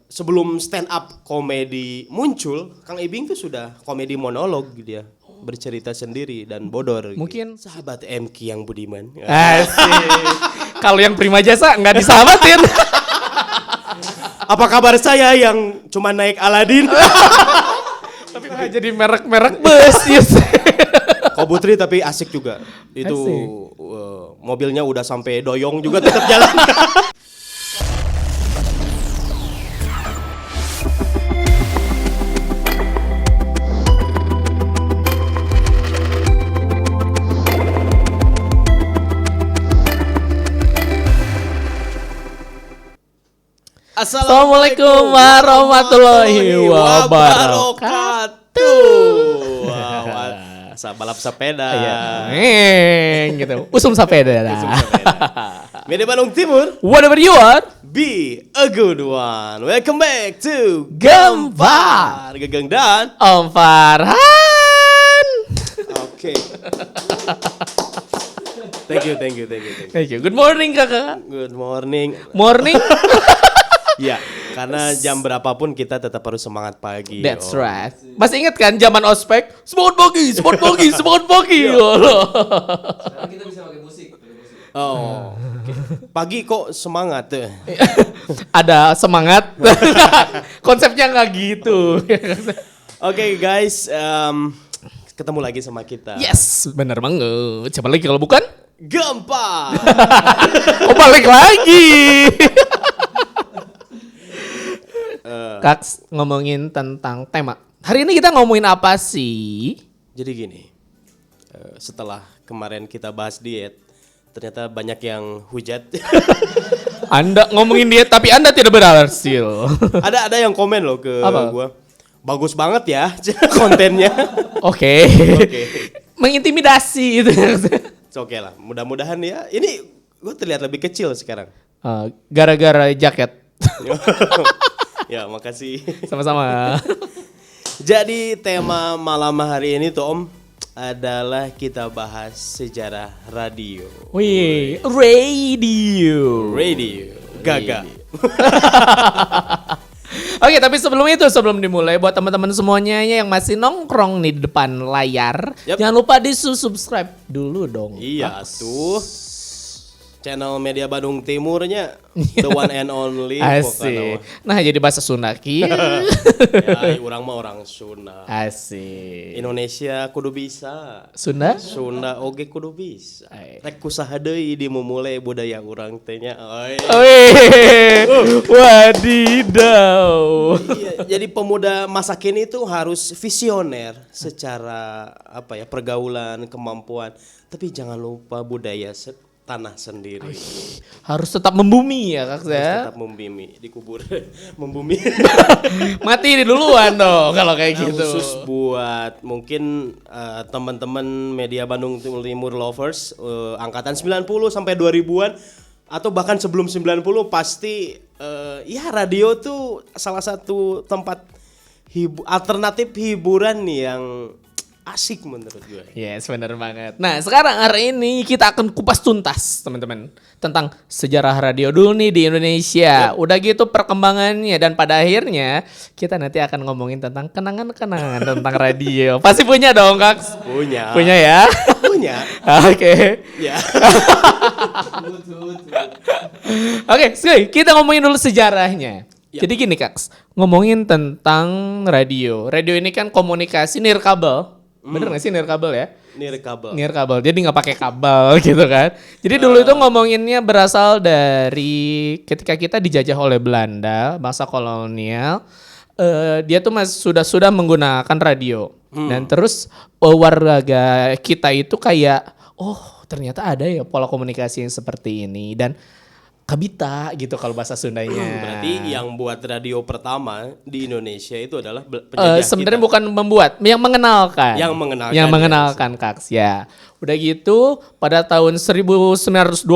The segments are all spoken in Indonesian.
sebelum stand up komedi muncul, Kang Ibing tuh sudah komedi monolog dia, bercerita sendiri dan bodor. Mungkin sahabat MK yang budiman. asik. Kalau yang Prima Jasa nggak disahabatin. Apa kabar saya yang cuma naik Aladin? Tapi nggak jadi merek-merek bus. Yes. Kobutri tapi asik juga. Itu Asik. mobilnya udah sampai doyong juga tetap jalan. Assalamualaikum warahmatullahi wabarakatuh. Balap sepeda. Gitu. Usum sepeda. Media Bandung Timur. Whatever you are, Be a good one. Welcome back to Gempar. Gegeng dan Om Farhan. Oke. Thank you. Thank you. Good morning kakak. Good morning. Morning. Ya, karena jam berapapun kita tetap harus semangat pagi. That's right. Masih ingat kan zaman ospek? Semangat pagi. Semangat pagi. Sekarang kita bisa pakai musik. Oh. Oke. Pagi kok semangat tuh. Ada semangat. Konsepnya nggak gitu. Oke guys, ketemu lagi sama kita. Yes, benar banget. Siapa lagi kalau bukan? Gempa. Oh balik lagi. Kaks, ngomongin tentang tema. Hari ini kita ngomongin apa sih? Jadi gini, setelah kemarin kita bahas diet, ternyata banyak yang hujat. Anda ngomongin diet tapi Anda tidak berhasil. ada yang komen loh ke Apa? gua. Bagus banget ya kontennya. Oke. Oke. Mengintimidasi itu. Oke lah, mudah-mudahan ya. Ini gua terlihat lebih kecil sekarang. Gara-gara jaket. Ya, makasih. Sama-sama. Jadi tema malam hari ini tuh Om adalah kita bahas sejarah radio. Wih, radio. Gaga. Oke, tapi sebelum dimulai buat teman-teman semuanya yang masih nongkrong nih di depan layar, Yap. jangan lupa di-subscribe dulu dong. Iya tuh. Channel Media Bandung Timurnya the one and only. Asik. Nah, jadi bahasa Sunda ki. Ya, urang mah orang Sunda. Asik. Indonesia kudu bisa. Sunda? Sunda oge kudu bisa. Ay. Rek kusaha deui dimulai budaya urang teh nya. Wadidaw. Iya, jadi pemuda masa kini itu harus visioner secara pergaulan, kemampuan, tapi jangan lupa budaya tanah sendiri. Harus tetap membumi ya, Kak ya. Tetap membumi, dikubur, membumi. Mati duluan dong kalau kayak gitu. Khusus buat mungkin teman-teman Media Bandung Timur lovers angkatan 90 sampai 2000-an atau bahkan sebelum 90 pasti ya radio tuh salah satu tempat alternatif hiburan yang asik menurut gue. Yes, benar banget. Nah, sekarang hari ini kita akan kupas tuntas, teman-teman, tentang sejarah radio dulu nih di Indonesia. Udah gitu perkembangannya dan pada akhirnya kita nanti akan ngomongin tentang kenangan-kenangan tentang radio. Pasti punya dong, Kak? Punya. Punya ya? Punya. Oke. Ya. Oke, kita ngomongin dulu sejarahnya. Ya. Jadi gini, Kak, ngomongin tentang radio. Radio ini kan komunikasi nirkabel. Bener gak sih nirkabel ya? Nirkabel. Jadi nggak pakai kabel gitu kan. Jadi dulu itu ngomonginnya berasal dari ketika kita dijajah oleh Belanda, masa kolonial. Dia tuh sudah menggunakan radio. Dan terus warga kita itu kayak, oh ternyata ada ya pola komunikasi yang seperti ini. Dan kabita gitu kalau bahasa Sundanya. Berarti yang buat radio pertama di Indonesia itu adalah penjajah sebenarnya kita. bukan membuat, yang mengenalkan. Yang mengenalkan, Kaks ya. Udah gitu pada tahun 1925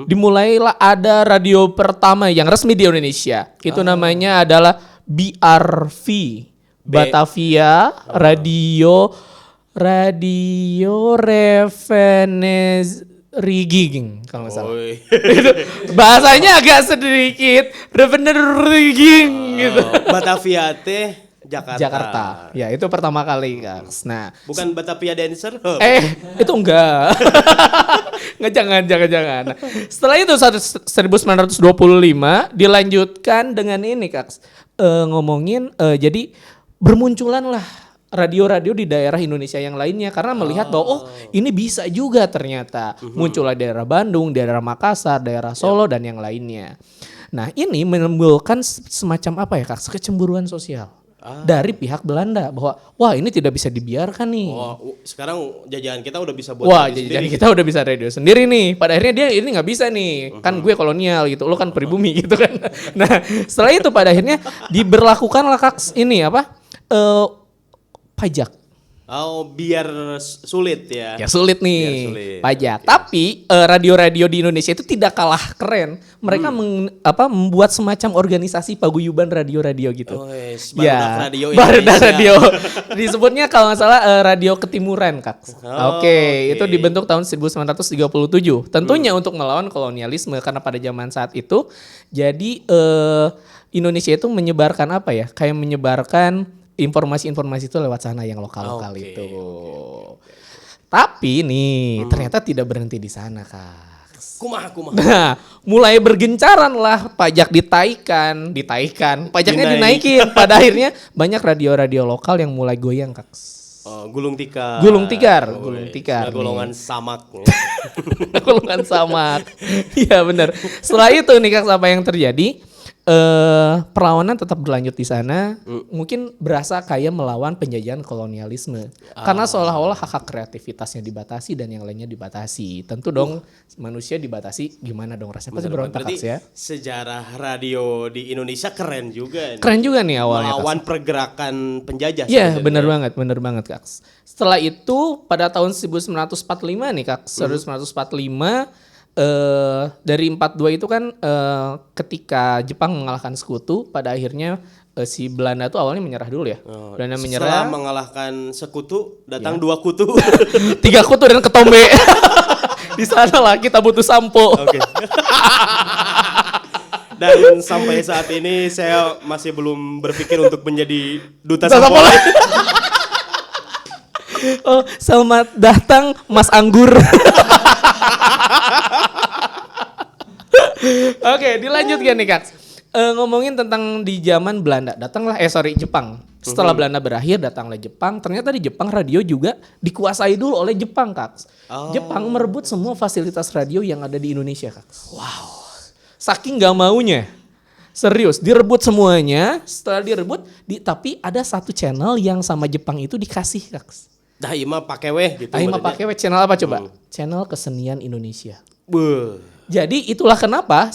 dimulailah ada radio pertama yang resmi di Indonesia. Itu namanya adalah BRV, Batavia Radio rigging kalau nggak salah. Oi. Itu bahasanya agak sedikit bener rigging gitu. Batavia teh Jakarta. Jakarta. Ya, itu pertama kali, Kak. Nah, Bukan Batavia Dancer. itu enggak. Enggak, jangan. Nah, setelah itu 1925 dilanjutkan dengan ini, Kak. Ngomongin jadi bermunculan lah radio-radio di daerah Indonesia yang lainnya karena melihat bahwa ini bisa juga ternyata. Muncullah daerah Bandung, daerah Makassar, daerah Solo dan yang lainnya. Nah, ini menimbulkan semacam apa ya, Kak? Kecemburuan sosial. Dari pihak Belanda bahwa wah ini tidak bisa dibiarkan nih. Sekarang jajahan kita udah bisa buat Wah, radio jadi sendiri. kita udah bisa radio sendiri nih. Pada akhirnya dia ini nggak bisa nih. Kan gue kolonial gitu, lo kan pribumi gitu kan. Nah, setelah itu pada akhirnya diberlakukanlah Kak ini apa? Pajak. Biar sulit ya. Ya sulit nih Biar sulit. pajak. Tapi radio-radio di Indonesia itu tidak kalah keren. Mereka membuat semacam organisasi paguyuban radio-radio gitu. Barudak Radio Barudak Indonesia. Radio. Disebutnya kalau nggak salah Radio Ketimuran, Kak. Oke, itu dibentuk tahun 1937. Tentunya untuk melawan kolonialisme karena pada zaman saat itu jadi Indonesia itu menyebarkan apa ya? Kayak menyebarkan informasi-informasi itu lewat sana yang lokal-lokal itu. Tapi nih ternyata tidak berhenti di sana, Kak. Kumaha. Nah, mulai bergencaran lah pajak pajaknya dinaikin. Pada akhirnya banyak radio-radio lokal yang mulai goyang, Kak. Gulung tikar. Gulung tikar. Golongan samak. Golongan samak. Iya benar. Setelah itu nih Kak, apa yang terjadi? Perlawanan tetap berlanjut di sana. Mungkin berasa kayak melawan penjajahan kolonialisme. Karena seolah-olah hak kreativitasnya dibatasi dan yang lainnya dibatasi. Tentu dong manusia dibatasi, gimana dong rasanya? Pasti berontak Berarti ya. sejarah radio di Indonesia keren juga. Keren juga nih awalnya. Melawan pergerakan penjajah. Iya sebenarnya. bener banget Kak. Setelah itu pada tahun 1945 nih Kak, 1945 dari 42 itu kan ketika Jepang mengalahkan Sekutu, pada akhirnya si Belanda tuh awalnya menyerah dulu ya. Belanda menyerah. Setelah mengalahkan Sekutu, datang 2 kutu. 3 kutu dan ketombe. Di sana lah kita butuh sampo. Oke. Dan sampai saat ini saya masih belum berpikir untuk menjadi duta sampo. Oh, selamat datang Mas Anggur. Oke, dilanjutkan nih Kak. Ngomongin tentang di zaman Belanda, Jepang. Setelah Belanda berakhir, datanglah Jepang. Ternyata di Jepang radio juga dikuasai dulu oleh Jepang, Kak. Jepang merebut semua fasilitas radio yang ada di Indonesia, Kak. Wow. Saking gak maunya. Serius, direbut semuanya. Setelah direbut, tapi ada satu channel yang sama Jepang itu dikasih, Kak. Dah ima pakai weh gitu. Pakai channel apa coba? Channel Kesenian Indonesia. Beuh. Jadi itulah kenapa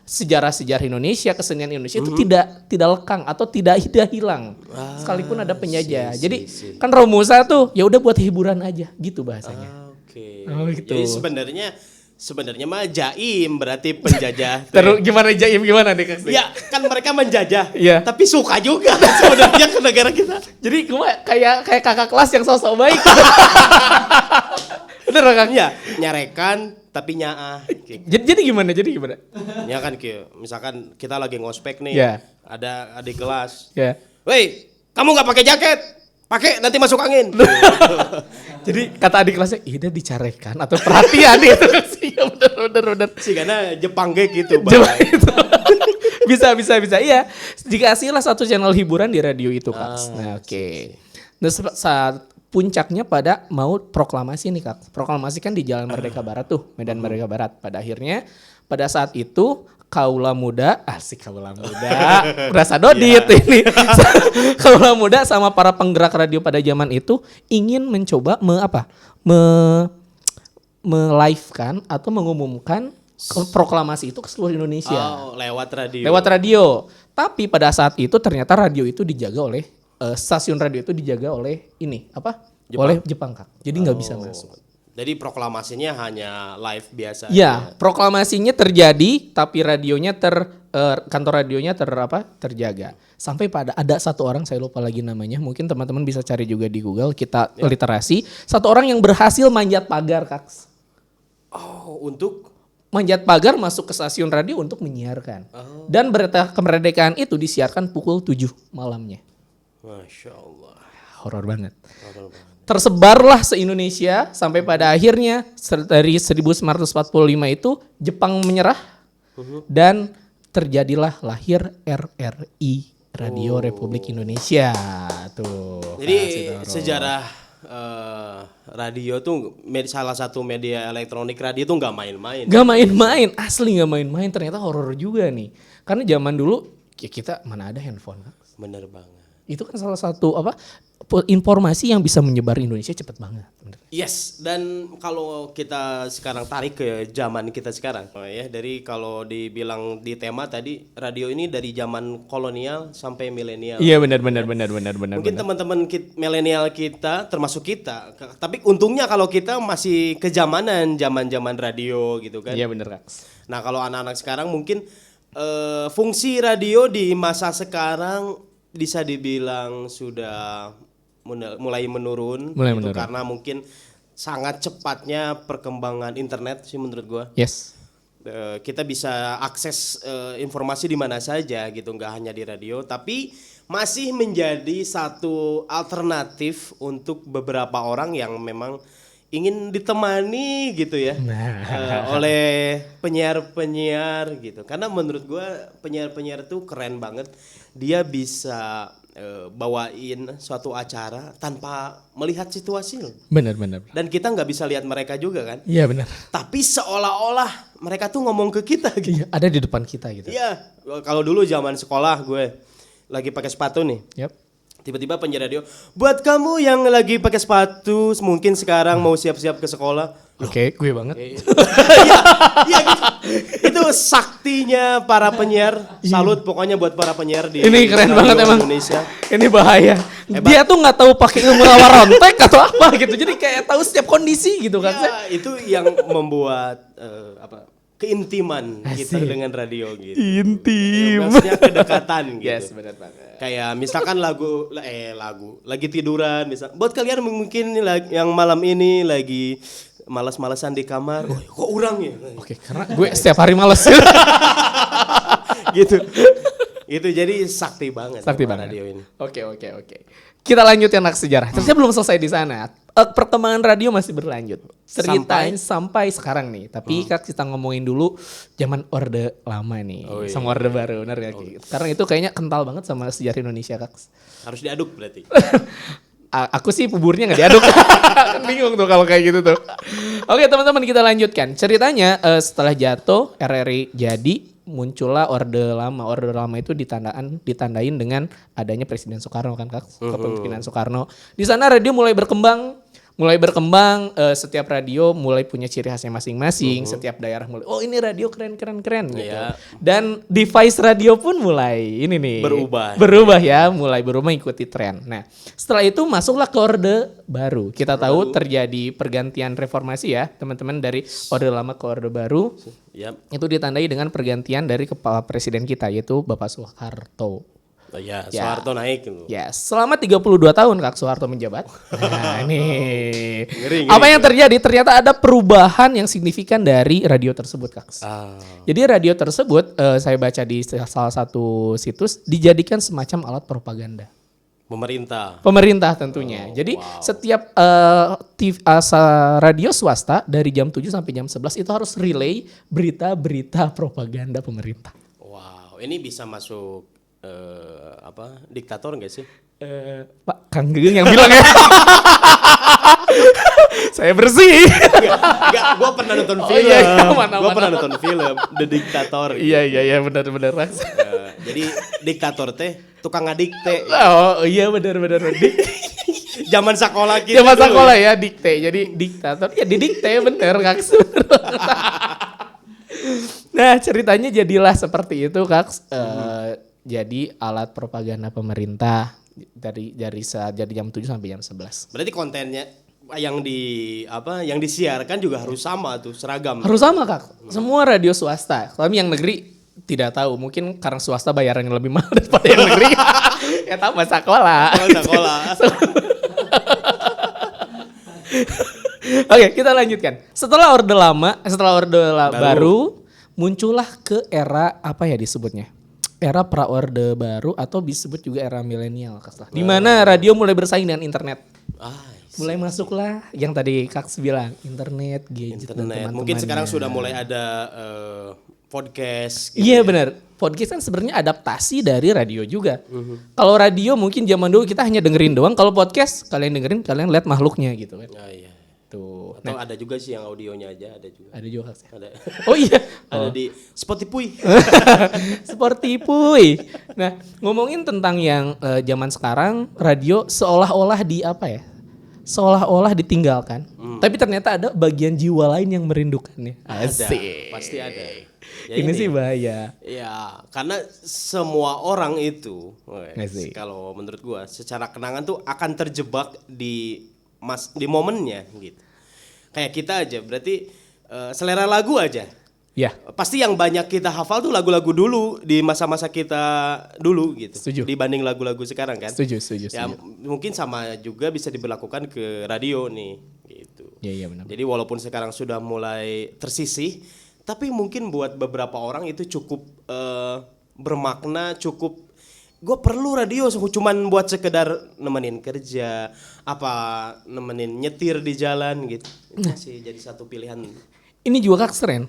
sejarah-sejarah Indonesia, kesenian Indonesia itu tidak lekang atau tidak hilang sekalipun ada penjajah. Jadi kan Romusa tuh ya udah buat hiburan aja gitu bahasanya. Oke. Gitu. Jadi sebenarnya mah jaim berarti penjajah. Terus gimana jaim gimana nih Kak? Ya kan mereka menjajah, Iya. tapi suka juga sebenarnya ke negara kita. Jadi gue kayak kakak kelas yang sosok baik. Bener Kak? Ya nyarekan tapi nyaah. Jadi gimana? Ya kan misalkan kita lagi ngospek nih, Ya. ada adik kelas. Ya. Woi, kamu nggak pakai jaket? Pakai nanti masuk angin. Jadi kata adik kelasnya, ini dicarekan atau perhatian itu sih. Ya bener. Sih karena Jepang kayak gitu. Coba itu. bisa. Iya, dikasihlah satu channel hiburan di radio itu, Kak. Nah, oke. Nah, saat puncaknya pada mau proklamasi nih, Kak. Proklamasi kan di Jalan Merdeka Barat tuh, Medan Merdeka Barat. Pada akhirnya pada saat itu kaula muda, berasa dodit ini. Kaula muda sama para penggerak radio pada zaman itu ingin mencoba me-live-kan atau mengumumkan proklamasi itu ke seluruh Indonesia. Lewat radio. Lewat radio. Tapi pada saat itu ternyata radio itu dijaga oleh stasiun radio itu dijaga oleh oleh Jepang, Kak. Jadi nggak bisa masuk. Jadi proklamasinya hanya live biasa. Ya, proklamasinya terjadi, tapi radionya kantor radionya terjaga. Sampai pada ada satu orang, saya lupa lagi namanya, mungkin teman-teman bisa cari juga di Google, kita literasi. Satu orang yang berhasil manjat pagar, Kak. Oh, untuk manjat pagar masuk ke stasiun radio untuk menyiarkan. Dan berita kemerdekaan itu disiarkan pukul 7 malamnya. Masya Allah. Horor banget. Tersebarlah se-Indonesia sampai pada akhirnya dari 1945 itu Jepang menyerah dan terjadilah lahir RRI, Radio Republik Indonesia. Tuh. Jadi Kasih tahu. sejarah radio tuh salah satu media elektronik radio tuh nggak main-main. Gak main-main, asli gak main-main. Ternyata horor juga nih. Karena zaman dulu ya kita mana ada handphone, Kak. Bener banget. Itu kan salah satu informasi yang bisa menyebar Indonesia cepet banget. Bener. Yes, dan kalau kita sekarang tarik ke zaman kita sekarang, ya dari kalau dibilang di tema tadi radio ini dari zaman kolonial sampai milenial. Iya benar. Mungkin teman-teman milenial kita termasuk kita, tapi untungnya kalau kita masih kejamanan zaman radio gitu kan. Iya benar, Kak. Nah kalau anak-anak sekarang mungkin fungsi radio di masa sekarang bisa dibilang sudah mulai menurun, karena mungkin sangat cepatnya perkembangan internet sih menurut gua. Yes. Kita bisa akses informasi di mana saja gitu, nggak hanya di radio, tapi masih menjadi satu alternatif untuk beberapa orang yang memang ingin ditemani gitu ya oleh penyiar-penyiar gitu. Karena menurut gua penyiar-penyiar itu keren banget. Dia bisa bawain suatu acara tanpa melihat situasi. Benar. Dan kita nggak bisa lihat mereka juga kan. Iya benar. Tapi seolah-olah mereka tuh ngomong ke kita gitu. Iya, ada di depan kita gitu. Iya, kalau dulu zaman sekolah gue lagi pakai sepatu nih. Yep. Tiba-tiba penyiar radio, buat kamu yang lagi pakai sepatu, mungkin sekarang mau siap-siap ke sekolah. Oke, gue banget. Iya gitu. Itu saktinya para penyiar. Salut pokoknya buat para penyiar di Ini keren banget emang. Indonesia. Ini bahaya. Hebat. Dia tuh nggak tahu pakai ilmu lawarontek atau apa gitu. Jadi kayak tahu setiap kondisi gitu kan. Ya, itu yang membuat keintiman kita dengan radio gitu. Intim. Maksudnya kedekatan gitu. Yes, benar banget. Kayak misalkan lagu lagi tiduran misal. Buat kalian mungkin yang malam ini lagi malas-malasan di kamar. Oh, kok urang ya? Oke, karena gue setiap hari males. Gitu. Itu jadi sakti banget Sakti sama banget. radio ini. Oke. Kita lanjut yang sejarah. Terusnya belum selesai di sana. Perkembangan radio masih berlanjut. Ceritain sampai sekarang nih. Tapi Kak kita ngomongin dulu zaman Orde Lama nih. Oh, iya. Sama Orde Baru, benar gak? Karena itu kayaknya kental banget sama sejarah Indonesia, Kak. Harus diaduk berarti. Aku sih puburnya gak diaduk. Kan bingung tuh kalau kayak gitu tuh. Oke teman-teman kita lanjutkan. Ceritanya setelah jatuh RRI jadi muncullah Orde Lama. Orde Lama itu ditandain dengan adanya Presiden Soekarno kan Kak. Kepemimpinan Soekarno. Di sana radio mulai berkembang. Setiap radio mulai punya ciri khasnya masing-masing. Setiap daerah mulai, oh ini radio keren gitu. Iya. Dan device radio pun mulai ini nih. Berubah ya, mulai berubah ikuti tren. Nah setelah itu masuklah ke Orde Baru. Kita tahu terjadi pergantian reformasi ya teman-teman dari Orde Lama ke Orde Baru. Yep. Itu ditandai dengan pergantian dari kepala presiden kita yaitu Bapak Soeharto. Oh ya, Soeharto naik gitu. Ya, selama 32 tahun Kak Soeharto menjabat. Nah, nih. Ngeri. Apa yang terjadi? Ternyata ada perubahan yang signifikan dari radio tersebut, Kak. Jadi radio tersebut saya baca di salah satu situs dijadikan semacam alat propaganda. Pemerintah tentunya. Jadi setiap radio swasta dari jam 7 sampai jam 11 itu harus relay berita-berita propaganda pemerintah. Wow, ini bisa masuk diktator enggak sih? Pak Kang Gegeng yang bilang ya. Saya bersih. Enggak, gue pernah nonton film. Gue pernah nonton film The Dictator. Iya benar. Jadi diktator teh tukang ngadikte. Oh iya benar. Zaman sekolah kita. Zaman sekolah ya dikte. Jadi diktator ya didikte bener Kak. Nah ceritanya jadilah seperti itu Kak. Jadi alat propaganda pemerintah dari jam 7 sampai jam 11. Berarti kontennya yang disiarkan juga harus sama tuh, seragam. Harus sama Kak. Semua radio swasta. Tapi yang negeri tidak tahu, mungkin karena swasta bayarannya lebih mahal daripada yang negeri. Ya tambah sekolah. Oke, kita lanjutkan. Setelah baru, muncullah ke era apa ya disebutnya? Era pra-orde baru atau disebut juga era milenial, di mana radio mulai bersaing dengan internet. Mulai masuklah yang tadi Kak bilang, internet, gadget dan teman-temannya. Mungkin sekarang sudah mulai ada podcast. Gitu Iya benar. Podcast kan sebenarnya adaptasi dari radio juga. Kalau radio mungkin zaman dulu kita hanya dengerin doang. Kalau podcast kalian dengerin, kalian lihat makhluknya gitu kan. Iya. Tuh. Atau ada juga sih yang audionya aja, ada juga. Ada juga Kak. Ada. Oh iya. Ada di Spotify. Seperti puy. Nah, ngomongin tentang yang zaman sekarang, radio seolah-olah di apa ya? Seolah-olah ditinggalkan. Tapi ternyata ada bagian jiwa lain yang merindukannya. Ada, pasti ada. Ya ini sih bahaya. Ya, karena semua orang itu, Asik. kalau menurut gua, secara kenangan tuh akan terjebak di momennya gitu. Kayak kita aja, berarti selera lagu aja. Ya. Pasti yang banyak kita hafal tuh lagu-lagu dulu di masa-masa kita dulu gitu. Setuju. Dibanding lagu-lagu sekarang kan. Setuju. Ya mungkin sama juga bisa diberlakukan ke radio nih gitu. Iya benar. Jadi walaupun sekarang sudah mulai tersisih, tapi mungkin buat beberapa orang itu cukup bermakna, cukup gue perlu radio cuman buat sekedar nemenin kerja, nemenin nyetir di jalan gitu. Itu masih jadi satu pilihan. Ini juga Kaks Ren,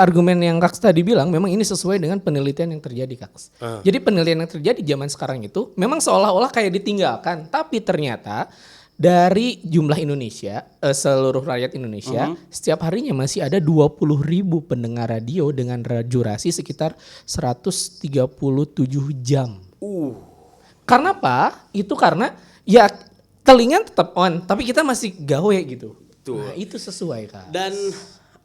argumen yang Kaks tadi bilang memang ini sesuai dengan penelitian yang terjadi Kaks. Jadi penelitian yang terjadi zaman sekarang itu memang seolah-olah kayak ditinggalkan, tapi ternyata dari jumlah Indonesia, seluruh rakyat Indonesia, setiap harinya masih ada 20.000 pendengar radio dengan durasi sekitar 137 jam. Karena apa? Itu karena ya telinga tetap on, tapi kita masih gawe gitu. Nah, itu sesuai Kak. Dan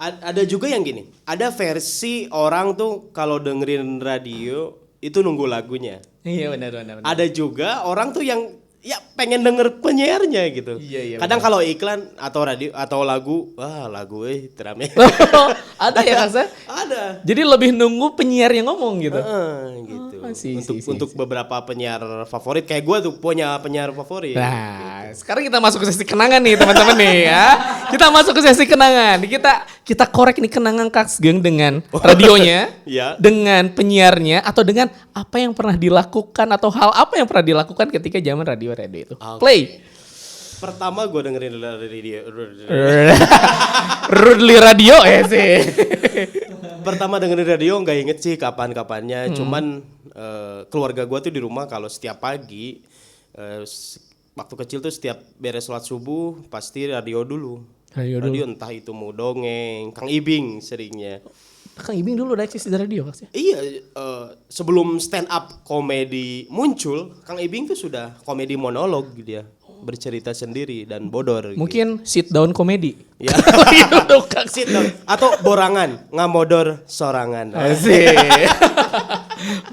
ada juga yang gini, ada versi orang tuh kalau dengerin radio itu nunggu lagunya. Iya benar. Ada juga orang tuh yang ya pengen denger penyiarnya gitu. Iya, kadang kalau iklan atau radio atau lagu, lagu terame. Ada ya Kak? Ada. Jadi lebih nunggu penyiar yang ngomong gitu. Gitu. Untuk beberapa penyiar favorit kayak gue tuh punya penyiar favorit. Nah, sekarang kita masuk ke sesi kenangan nih teman-teman nih ya. Kita masuk ke sesi kenangan. Kita korek nih kenangan Kak Sugeng dengan radionya, Ya. dengan penyiarnya, atau dengan apa yang pernah dilakukan atau hal apa yang pernah dilakukan ketika zaman radio itu. Okay. Play. Pertama gue dengerin radio. Rudely radio sih. Pertama dengerin radio nggak inget sih kapan-kapannya. Cuman keluarga gue tuh di rumah kalau setiap pagi waktu kecil tuh setiap beres sholat subuh pasti radio dulu. Radio entah itu mau dongeng, Kang Ibing seringnya. Kang Ibing dulu udah eksis di radio Kak? Iya, sebelum stand up komedi muncul, Kang Ibing tuh sudah komedi monolog dia, bercerita sendiri dan bodor. Mungkin sit down komedi. Ya. Sit down atau borangan, ngamodor sorangan. Asik.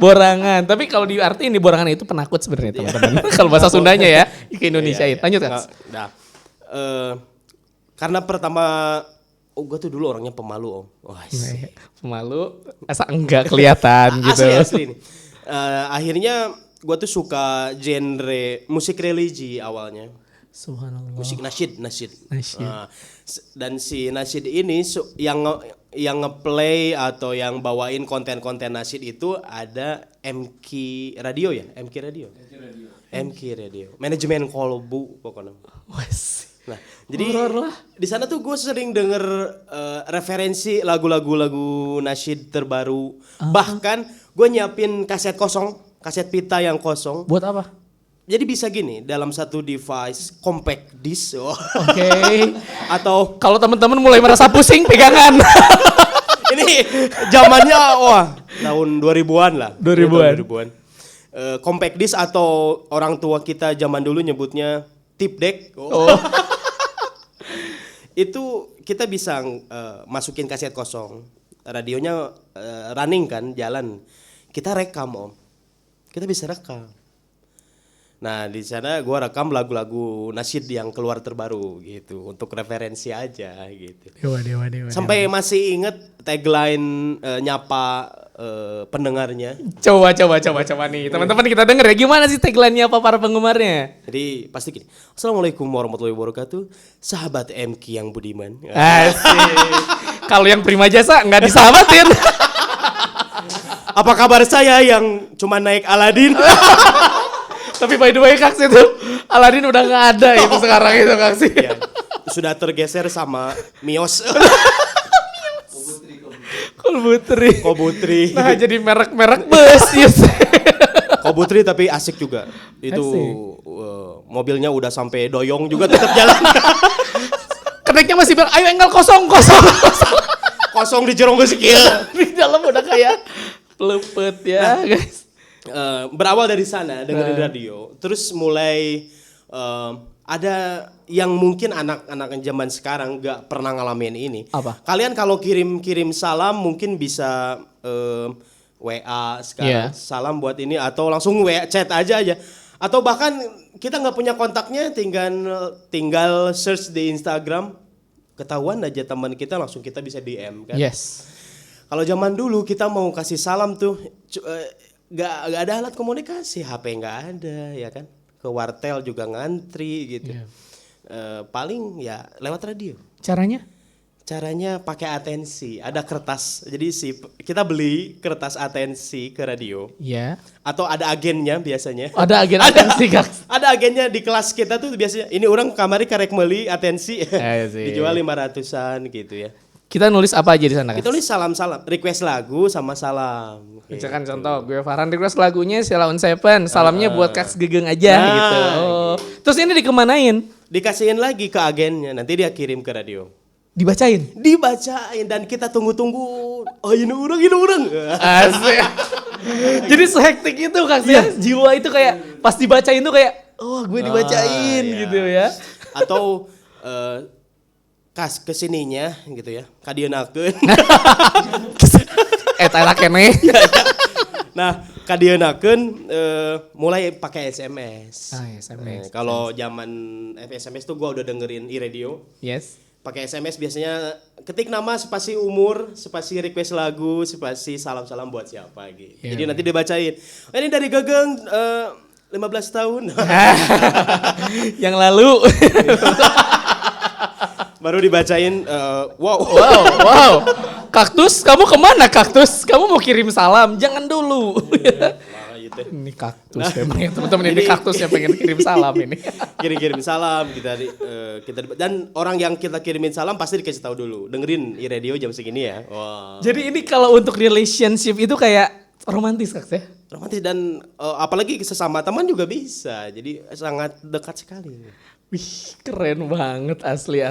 Borangan. Tapi kalau diartiin di borangan itu penakut sebenarnya teman-teman. Kalau bahasa Sundanya ya, ke Indonesiain. Lanjut Kak. Nah, karena pertama gue tuh dulu orangnya pemalu Pemalu, asa enggak kelihatan gitu. Asli nih. Akhirnya gue tuh suka genre musik religi awalnya. Subhanallah. Musik nasyid. Dan si nasyid ini yang ngeplay atau yang bawain konten-konten nasyid itu ada MK Radio ya, MK Radio. Manajemen Kolbu pokoknya. Nah, jadi di sana tuh gue sering denger referensi lagu-lagu nasyid terbaru. Bahkan gue nyiapin kaset pita yang kosong. Buat apa? Jadi bisa gini, dalam satu device compact disc. Oke. Atau kalau teman-teman mulai merasa pusing pegangan. ini zamannya tahun 2000-an lah. 2000-an. Compact disc atau orang tua kita zaman dulu nyebutnya tape deck. Itu kita bisa masukin kaset kosong. Radionya running kan, jalan. Kita rekam Kita bisa rekam. Nah di sana gue rekam lagu-lagu nasyid yang keluar terbaru gitu untuk referensi aja gitu. Dewa. Sampai masih inget tagline nyapa pendengarnya. Coba nih. Teman-teman kita denger ya gimana sih tagline-nya apa para penggemarnya? Jadi pasti gini. Assalamualaikum warahmatullahi wabarakatuh. Sahabat MK yang budiman. Asik. Kalau yang prima jasa nggak disahabatin. Apa kabar saya yang cuma naik Aladin? Tapi by the way Kaks itu Aladin udah nggak ada itu sekarang itu Kaks. Ya, sudah tergeser sama Mios. Kobutri. Nah jadi merek-merek bus yes. Kobutri tapi asik juga. Itu mobilnya udah sampai doyong juga tetap jalan. Keneknya masih bilang ayo enggal kosong. Kosong di jerong skill. Di dalam udah kayak pelepet ya guys. Berawal dari sana dengerin radio, terus mulai ada yang mungkin anak-anak zaman sekarang nggak pernah ngalamin ini. Apa? Kalian kalau kirim salam mungkin bisa WA sekarang salam buat ini atau langsung WA chat aja atau bahkan kita nggak punya kontaknya tinggal search di Instagram ketahuan aja teman kita langsung kita bisa DM kan. Yes. Kalau zaman dulu kita mau kasih salam tuh Gak ada alat komunikasi, HP nggak ada ya kan, ke wartel juga ngantri gitu. Paling ya lewat radio. Caranya pakai atensi, ada kertas. Jadi kita beli kertas atensi ke radio. Iya. Atau ada agennya biasanya. Ada agen atensi Kak. Ada agennya di kelas kita tuh biasanya. Ini orang kamari karek meuli atensi. Dijual 500-an gitu ya. Kita nulis apa aja di sana kan? Kita nulis salam-salam, request lagu sama salam. Misalkan contoh, gue Farhan request lagunya Sheila on Seven, salamnya buat Kaks Gegeng aja gitu. Oh. Terus ini dikemanain? Dikasihin lagi ke agennya, nanti dia kirim ke radio. Dibacain Dan kita tunggu-tunggu. Oh ini orang. Asik. Jadi sehektik itu Kaks ya. Jiwa itu kayak pas dibacain tuh kayak, oh gue dibacain gitu ya. Atau kas kesininya gitu ya, kadienakeun. Eta kene. Nah, kadienakeun mulai pakai SMS. SMS. Kalau zaman SMS tuh gua udah dengerin iRadio. Yes. Pakai SMS biasanya ketik nama, spasi umur, spasi request lagu, spasi salam-salam buat siapa gitu. Jadi nanti dibacain. Ini dari Gegeng 15 tahun. Yang lalu. Baru dibacain, wow. Kaktus, kamu kemana Kaktus? Kamu mau kirim salam? Jangan dulu. Ini Kaktus memang teman-teman ini Kaktus yang pengen kirim salam ini. Kirim salam kita dan orang yang kita kirimin salam pasti dikasih tahu dulu. Dengerin iRadio jam segini ya. Wow. Jadi ini kalau untuk relationship itu kayak romantis Kak ya? Romantis dan apalagi sesama teman juga bisa. Jadi sangat dekat sekali. Wih, keren banget asli.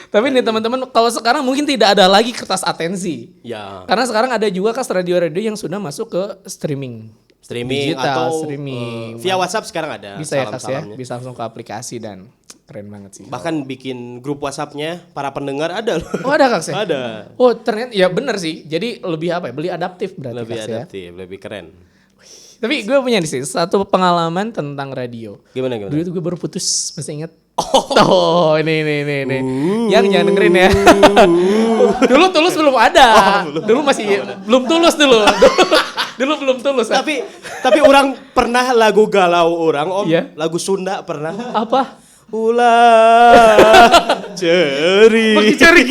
Tapi nih teman-teman, kalau sekarang mungkin tidak ada lagi kertas atensi. Ya. Karena sekarang ada juga kas radio-radio yang sudah masuk ke streaming digital, atau streaming. Via WhatsApp sekarang ada. Bisa ya Kas ya, bisa langsung ke aplikasi dan keren banget sih. Bahkan bikin grup WhatsApp-nya para pendengar ada loh. Oh ada Kas ya? Ada. Oh ternyata ya benar sih. Jadi lebih apa ya? Beli adaptif berarti Lebih Kas adaptif, ya. lebih keren. Tapi gue punya sih satu pengalaman tentang radio. Gimana? Dulu itu gue baru putus, masih ingat? Oh, ini. Yang jangan dengerin ya. Dulu Tulus belum ada. Dulu masih belum Tulus dulu. Dulu belum Tulus. Tapi orang pernah lagu galau orang, Om. Iya? Lagu Sunda pernah. Apa? Ulah ceri. Pakai ceri.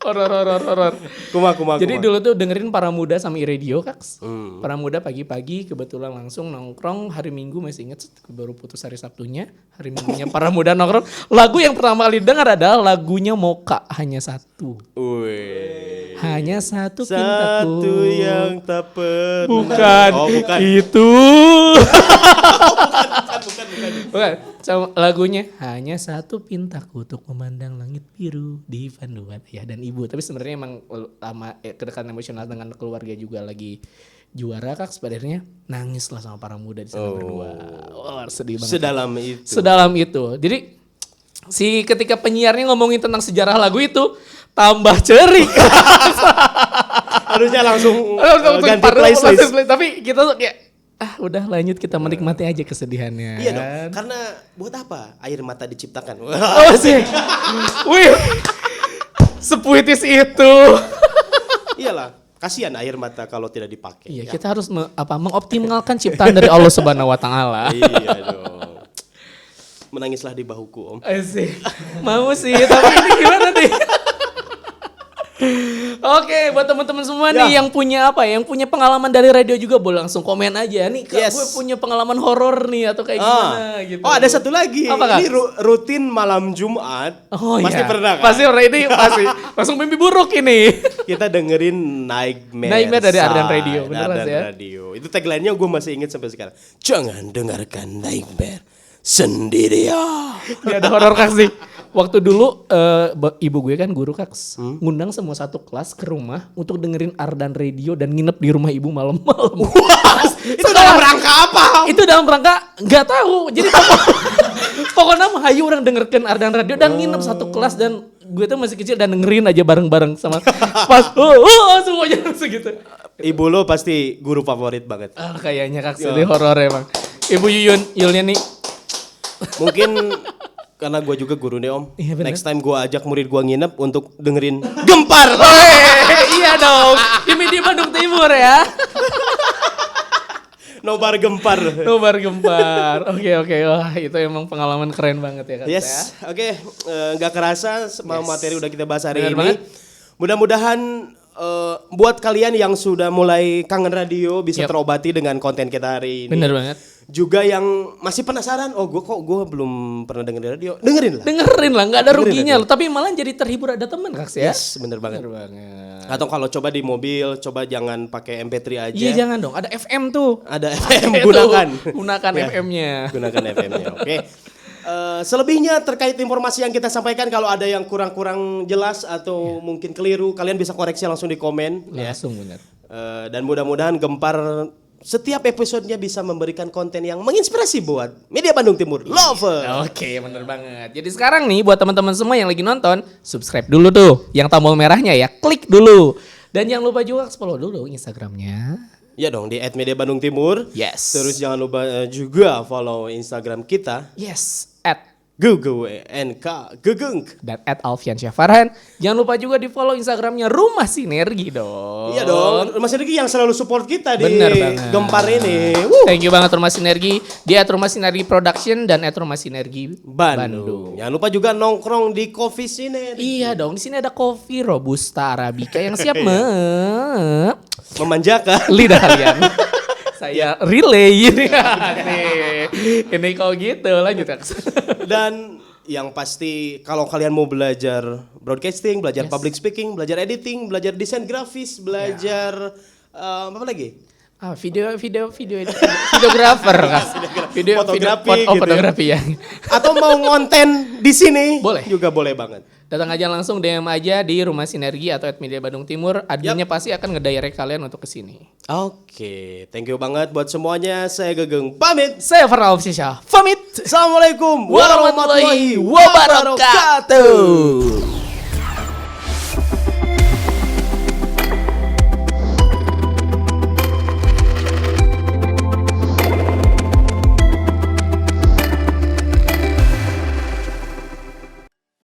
Horor. Kumaha. Jadi dulu tuh dengerin Para Muda sama iRadio Kaks. Para Muda pagi-pagi kebetulan langsung nongkrong hari Minggu, masih inget baru putus hari Sabtunya. Hari Minggunya Para Muda nongkrong. Lagu yang pertama kali dengar adalah lagunya Moka, Hanya Satu. Wih. Hanya satu pintaku. Satu yang tak pernah. Bukan. Oh, bukan. Itu. Bukan. Lagunya Hanya Satu Pintaku untuk memandang langit biru di panduan ayah dan ibu. Tapi sebenarnya emang lama kedekatan emosional dengan keluarga juga lagi juara Kak. Sebenarnya nangis lah sama Para Muda di sana berdua. Oh, sedih banget. Sedalam itu. Jadi ketika penyiarnya ngomongin tentang sejarah lagu itu tambah cerik. Harusnya langsung ganti play. playlist. Tapi kita tuh kayak Udah lanjut kita menikmati aja kesedihannya. Iya dong, karena buat apa air mata diciptakan? Oh sih. Wih. Sepuitis itu. Iyalah, kasihan air mata kalau tidak dipakai. Iya, kita harus mengoptimalkan ciptaan dari Allah Subhanahu wa taala. Iya dong. Menangislah di bahuku, Om. Asik. Mau sih, tapi ini gimana nih? Oke, buat teman-teman semua nih yang punya yang punya pengalaman dari radio juga boleh langsung komen aja nih. Gue punya pengalaman horor nih atau kayak gimana gitu. Oh, ada satu lagi. Apa, Kak? Ini rutin malam Jumat. Oh pasti iya. pernah kan? Pasti pernah ini pasti. Langsung mimpi buruk ini. Kita dengerin Nightmare. Nightmare dari Ardan Radio, beneran Ardan ya? Radio. Itu tagline-nya gue masih inget sampai sekarang. Jangan dengarkan Nightmare sendirian. Ini ada horor Kak sih. Waktu dulu ibu gue kan guru Kaks. Ngundang semua satu kelas ke rumah untuk dengerin Ardan Radio dan nginep di rumah ibu malam-malam. Itu dalam rangka apa? Itu dalam rangka nggak tahu. Jadi pokoknya mah hayu orang dengerin Ardan Radio dan nginep satu kelas dan gue tuh masih kecil dan dengerin aja bareng-bareng sama pas semuanya segitu. Ibu lo pasti guru favorit banget. Kayaknya Kaks ini horor emang. Ibu Yulnya nih. Mungkin karena gue juga guru nih, Om. Iya, bener. Next time gue ajak murid gue nginep untuk dengerin Gempar. Iya dong. Di Media Bandung Timur ya. Nobar Gempar. Nobar Gempar. Oke. Wah, itu emang pengalaman keren banget ya Kak. Yes, oke. Nggak kerasa semua materi udah kita bahas hari Bener ini. banget. Mudah-mudahan buat kalian yang sudah mulai kangen radio bisa terobati dengan konten kita hari ini. Bener banget. Juga yang masih penasaran, gue belum pernah dengerin radio. Dengerin lah, nggak ada Dengerin ruginya aja. loh. Tapi malah jadi terhibur ada teman Kak ya. Yes, bener banget. Bener banget. Atau kalau coba di mobil, coba jangan pakai MP3 aja. Iya jangan dong. Ada FM tuh. Ada FM, Itu, gunakan Ya, FM-nya. Gunakan FM-nya, oke. Selebihnya terkait informasi yang kita sampaikan, kalau ada yang kurang jelas atau mungkin keliru, kalian bisa koreksi langsung di komen. Langsung bener. Dan mudah-mudahan Gempar setiap episodenya bisa memberikan konten yang menginspirasi buat Media Bandung Timur Lover. Oke, bener banget. Jadi sekarang nih buat teman-teman semua yang lagi nonton, subscribe dulu tuh. Yang tombol merahnya ya, klik dulu. Dan jangan lupa juga follow dulu Instagramnya. Ya dong, di @mediabandungtimur. Yes. Terus jangan lupa juga follow Instagram kita. Yes, @GugNK Gegeng. dan @alfiansyahfarhan. Jangan lupa juga di follow Instagramnya Rumah Sinergi dong. Iya dong, Rumah Sinergi yang selalu support kita di Bener banget. Gempar ini. Thank you banget Rumah Sinergi. Di @Rumah Sinergi Production dan @Rumah Sinergi Bandung. Jangan lupa juga nongkrong di Coffee Sinergi. Iya dong, di sini ada kopi Robusta Arabica yang siap Memanjakan. lidah kalian. Saya relay ini. Ini kok gitu lanjut Kak. Dan yang pasti kalau kalian mau belajar broadcasting, belajar public speaking, belajar editing, belajar desain grafis, belajar apa lagi? Videographer Kak. Fotografi ya. Atau mau ngonten di sini Boleh. juga boleh banget. Datang aja langsung DM aja di Rumah Sinergi atau @Media Bandung Timur. Adminnya pasti akan ngedirect kalian untuk ke sini. Oke, thank you banget buat semuanya. Saya Gegeng pamit. Saya Farhan Alfiansyah. Pamit. Assalamualaikum Warahmatullahi wabarakatuh.